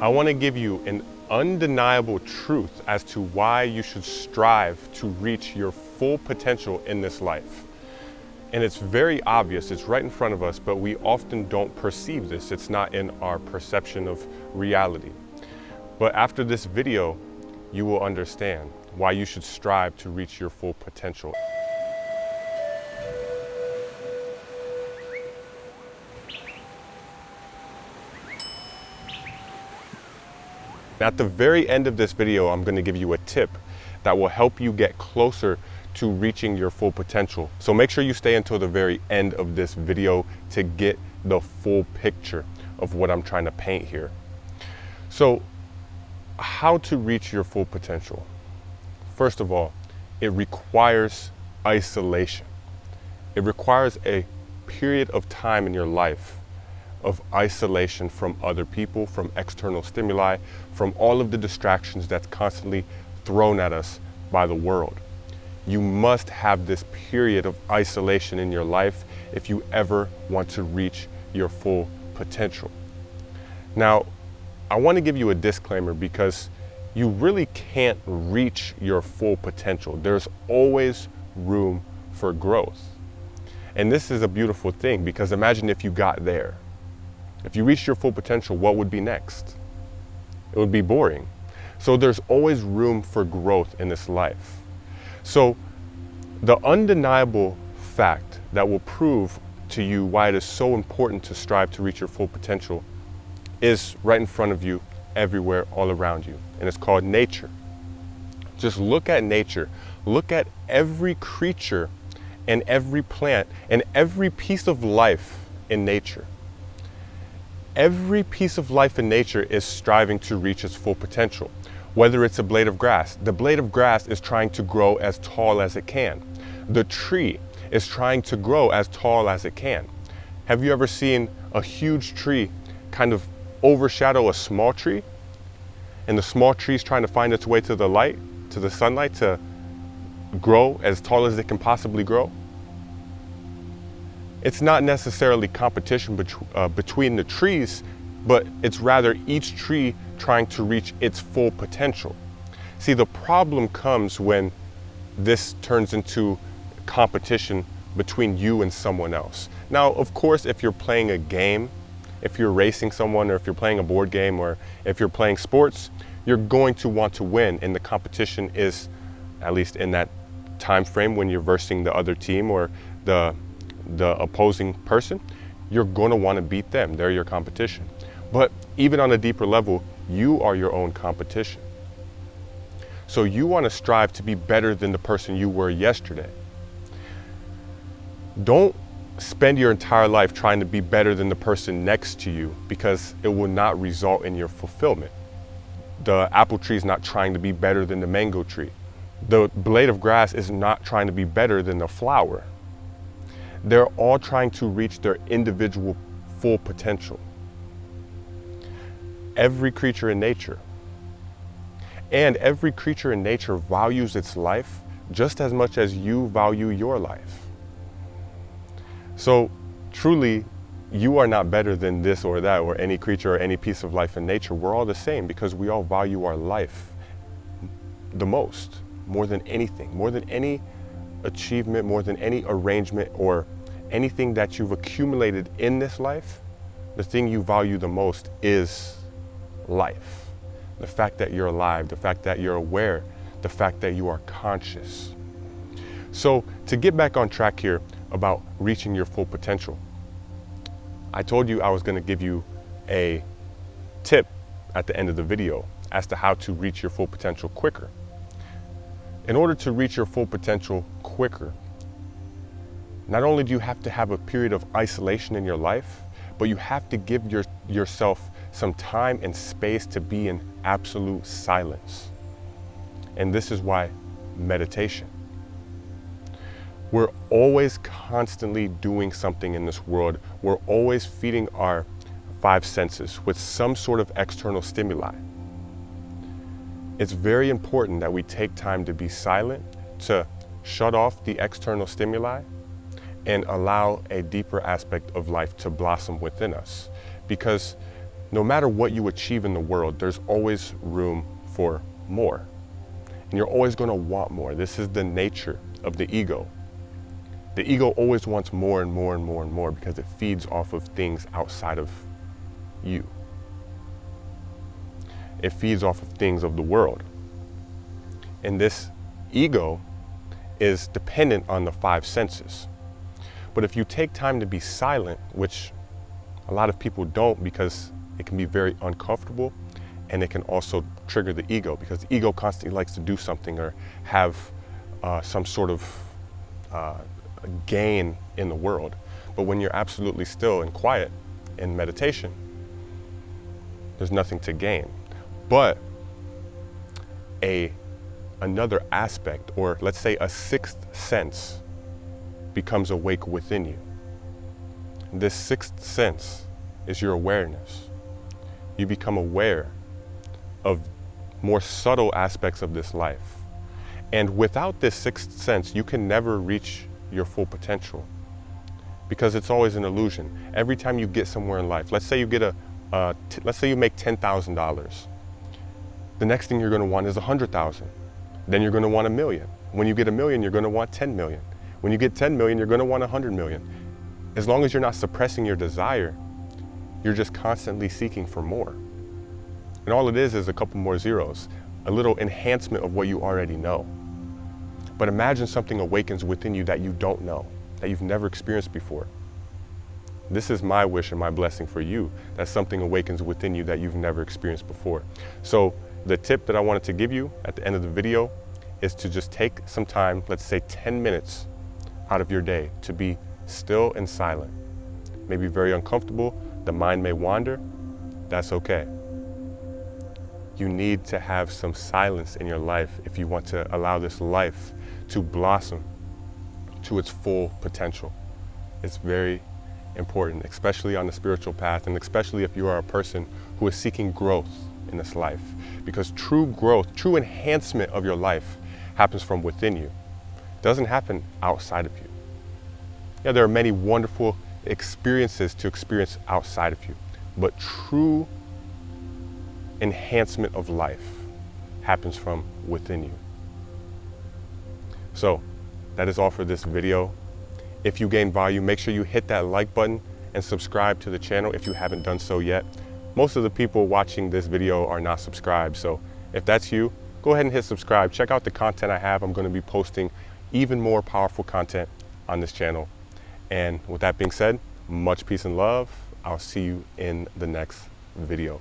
I want to give you an undeniable truth as to why you should strive to reach your full potential in this life. And it's very obvious, it's right in front of us, but we often don't perceive this. It's not in our perception of reality. But after this video, you will understand why you should strive to reach your full potential. At the very end of this video, I'm going to give you a tip that will help you get closer to reaching your full potential. So make sure you stay until the very end of this video to get the full picture of what I'm trying to paint here. So how to reach your full potential? First of all, it requires isolation. It requires a period of time in your life of isolation from other people, from external stimuli, from all of the distractions that's constantly thrown at us by the world. You must have this period of isolation in your life if you ever want to reach your full potential. Now, I want to give you a disclaimer because you really can't reach your full potential. There's always room for growth. And this is a beautiful thing because imagine if you got there. If you reached your full potential, what would be next? It would be boring. So there's always room for growth in this life. So the undeniable fact that will prove to you why it is so important to strive to reach your full potential is right in front of you, everywhere, all around you. And it's called nature. Just look at nature. Look at every creature and every plant and every piece of life in nature. Every piece of life in nature is striving to reach its full potential. Whether it's a blade of grass, the blade of grass is trying to grow as tall as it can. The tree is trying to grow as tall as it can. Have you ever seen a huge tree kind of overshadow a small tree? And the small tree is trying to find its way to the light, to the sunlight, to grow as tall as it can possibly grow? It's not necessarily competition between the trees, but it's rather each tree trying to reach its full potential. See, the problem comes when this turns into competition between you and someone else. Now, of course, if you're playing a game, if you're racing someone, or if you're playing a board game, or if you're playing sports, you're going to want to win, and the competition is, at least in that time frame when you're versing the other team or the opposing person, you're going to want to beat them. They're your competition. But even on a deeper level, you are your own competition. So you want to strive to be better than the person you were yesterday. Don't spend your entire life trying to be better than the person next to you, because it will not result in your fulfillment. The apple tree is not trying to be better than the mango tree. The blade of grass is not trying to be better than the flower. They're all trying to reach their individual full potential. Every creature in nature. And every creature in nature values its life just as much as you value your life. So truly, you are not better than this or that or any creature or any piece of life in nature. We're all the same because we all value our life the most, more than anything, more than any achievement, more than any arrangement or anything that you've accumulated in this life. The thing you value the most is life. The fact that you're alive, the fact that you're aware, the fact that you are conscious. So to get back on track here about reaching your full potential, I told you I was going to give you a tip at the end of the video as to how to reach your full potential quicker. In order to reach your full potential quicker, not only do you have to have a period of isolation in your life, but you have to give yourself some time and space to be in absolute silence. And this is why meditation. We're always constantly doing something in this world. We're always feeding our five senses with some sort of external stimuli. It's very important that we take time to be silent, to shut off the external stimuli, and allow a deeper aspect of life to blossom within us. Because no matter what you achieve in the world, there's always room for more. And you're always going to want more. This is the nature of the ego. The ego always wants more and more and more and more because it feeds off of things outside of you. It feeds off of things of the world. And this ego is dependent on the five senses. But if you take time to be silent, which a lot of people don't because it can be very uncomfortable, and it can also trigger the ego because the ego constantly likes to do something or have some sort of gain in the world. But when you're absolutely still and quiet in meditation, there's nothing to gain. But another aspect, or let's say a sixth sense, becomes awake within you. This sixth sense is your awareness. You become aware of more subtle aspects of this life. And without this sixth sense, you can never reach your full potential because it's always an illusion. Every time you get somewhere in life, let's say you get let's say you make $10,000. The next thing you're going to want is 100,000. Then you're going to want 1 million. When you get 1 million, you're going to want 10 million. When you get 10 million, you're going to want 100 million. As long as you're not suppressing your desire, you're just constantly seeking for more. And all it is a couple more zeros, a little enhancement of what you already know. But imagine something awakens within you that you don't know, that you've never experienced before. This is my wish and my blessing for you, that something awakens within you that you've never experienced before. So the tip that I wanted to give you at the end of the video is to just take some time, let's say 10 minutes out of your day to be still and silent. Maybe very uncomfortable, the mind may wander, that's okay. You need to have some silence in your life if you want to allow this life to blossom to its full potential. It's very important, especially on the spiritual path, and especially if you are a person who is seeking growth in this life. Because true growth, true enhancement of your life happens from within you. It doesn't happen outside of you. Yeah, there are many wonderful experiences to experience outside of you, but true enhancement of life happens from within you. So that is all for this video. If you gain value, make sure you hit that like button and subscribe to the channel if you haven't done so yet. Most of the people watching this video are not subscribed, so if that's you, go ahead and hit subscribe. Check out the content I have. I'm going to be posting even more powerful content on this channel. And with that being said, much peace and love. I'll see you in the next video.